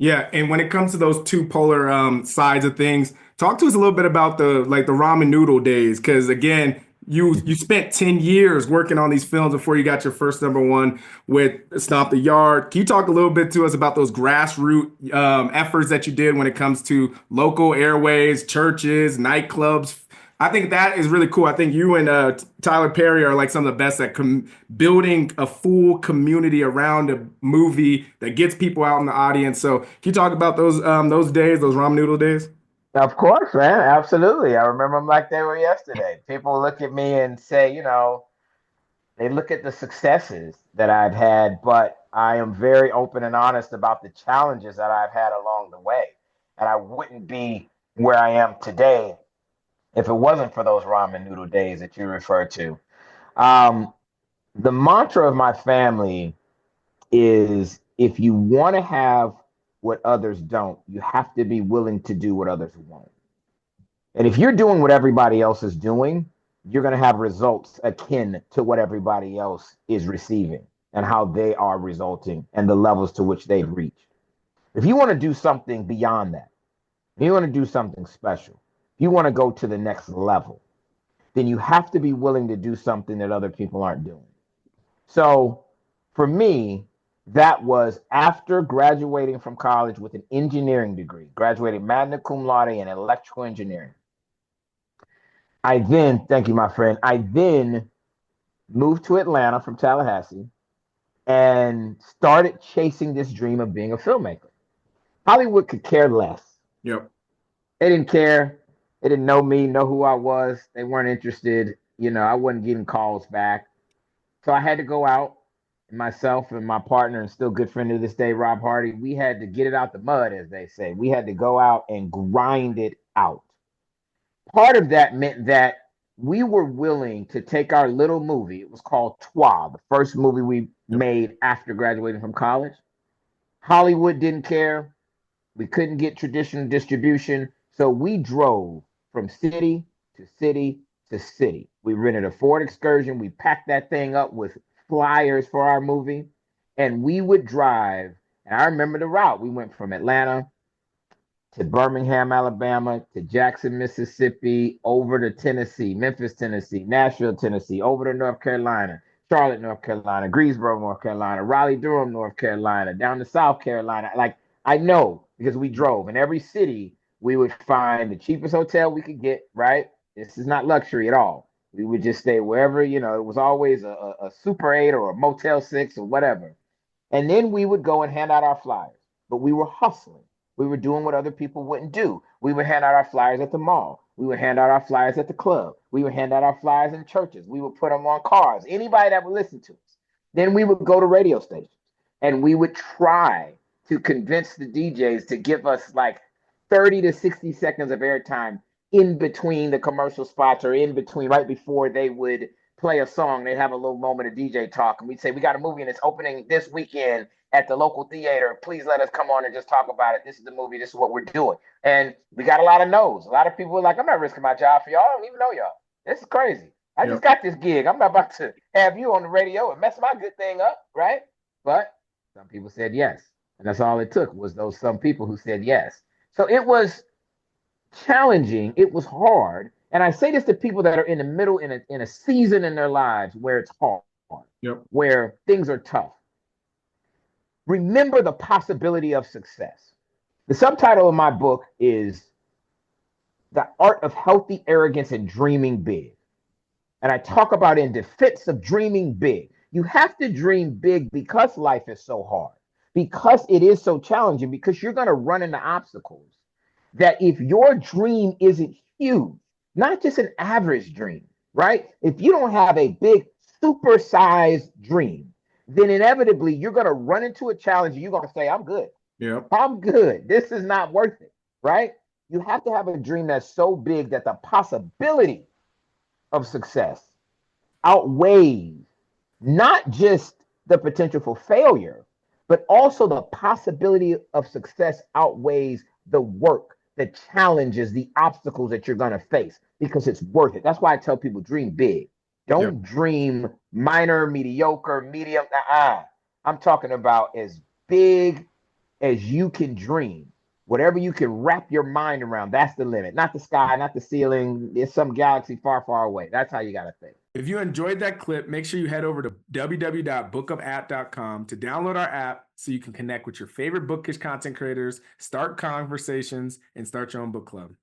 Yeah, and when it comes to those two polar sides of things, talk to us a little bit about the ramen noodle days, because again, you spent 10 years working on these films before you got your first number one with Stomp the Yard. Can you talk a little bit to us about those grassroots efforts that you did when it comes to local airways, churches, nightclubs? I think that is really cool. I think you and Tyler Perry are like some of the best at building a full community around a movie that gets people out in the audience. So, can you talk about those days, those ramen noodle days? Of course, man. Absolutely. I remember them like they were yesterday. People look at me and say, they look at the successes that I've had, but I am very open and honest about the challenges that I've had along the way. And I wouldn't be where I am today if it wasn't for those ramen noodle days that you refer to. Um, the mantra of my family is if you want to have what others don't, you have to be willing to do what others won't. And if you're doing what everybody else is doing, you're going to have results akin to what everybody else is receiving and how they are resulting and the levels to which they've reached. If you want to do something beyond that, if you want to do something special, if you want to go to the next level, then you have to be willing to do something that other people aren't doing. So for me, that was after graduating from college with an engineering degree, graduated magna cum laude in electrical engineering. Thank you, my friend. I then moved to Atlanta from Tallahassee and started chasing this dream of being a filmmaker. Hollywood could care less. Yep. They didn't care. They didn't know me, know who I was. They weren't interested. I wasn't getting calls back. So I had to go out. Myself and my partner, and still good friend to this day, Rob Hardy, we had to get it out the mud, as they say. We had to go out and grind it out. Part of that meant that we were willing to take our little movie. It was called Twa, the first movie we Yep. made after graduating from college. Hollywood didn't care. We couldn't get traditional distribution. So we drove from city to city to city. We rented a Ford Excursion. We packed that thing up with flyers for our movie. And we would drive. And I remember the route. We went from Atlanta to Birmingham, Alabama, to Jackson, Mississippi, over to Tennessee, Memphis, Tennessee, Nashville, Tennessee, over to North Carolina, Charlotte, North Carolina, Greensboro, North Carolina, Raleigh, Durham, North Carolina, down to South Carolina. Like I know because we drove. In every city, we would find the cheapest hotel we could get, right? This is not luxury at all. We would just stay wherever, it was always a Super 8 or a Motel 6 or whatever. And then we would go and hand out our flyers. But we were hustling. We were doing what other people wouldn't do. We would hand out our flyers at the mall. We would hand out our flyers at the club. We would hand out our flyers in churches. We would put them on cars. Anybody that would listen to us. Then we would go to radio stations and we would try to convince the DJs to give us like 30 to 60 seconds of airtime in between the commercial spots or in between right before they would play a song. They'd have a little moment of DJ talk and we'd say, we got a movie and it's opening this weekend at the local theater. Please let us come on and just talk about it. This is the movie. This is what we're doing. And we got a lot of no's. A lot of people were like, I'm not risking my job for y'all. I don't even know y'all. This is crazy. I just Yep. got this gig. I'm not about to have you on the radio and mess my good thing up, right? But some people said yes. And that's all it took was those some people who said yes. So it was challenging. It was hard. And I say this to people that are in the middle in a season in their lives where it's hard, Yep. where things are tough. Remember the possibility of success. The subtitle of my book is The Art of Healthy Arrogance and Dreaming Big. And I talk about in defense of dreaming big. You have to dream big because life is so hard, because it is so challenging, because you're going to run into obstacles that if your dream isn't huge, not just an average dream, right? If you don't have a big, supersized dream, then inevitably you're going to run into a challenge and you're going to say, I'm good. Yep. I'm good. This is not worth it, right? You have to have a dream that's so big that the possibility of success outweighs not just the potential for failure, but also the possibility of success outweighs the work, the challenges, the obstacles that you're going to face because it's worth it. That's why I tell people dream big. Yep. Don't dream minor, mediocre, medium. I'm talking about as big as you can dream. Whatever you can wrap your mind around, that's the limit. Not the sky, not the ceiling. It's some galaxy far, far away. That's how you got to think. If you enjoyed that clip, make sure you head over to www.bookupapp.com to download our app so you can connect with your favorite bookish content creators, start conversations, and start your own book club.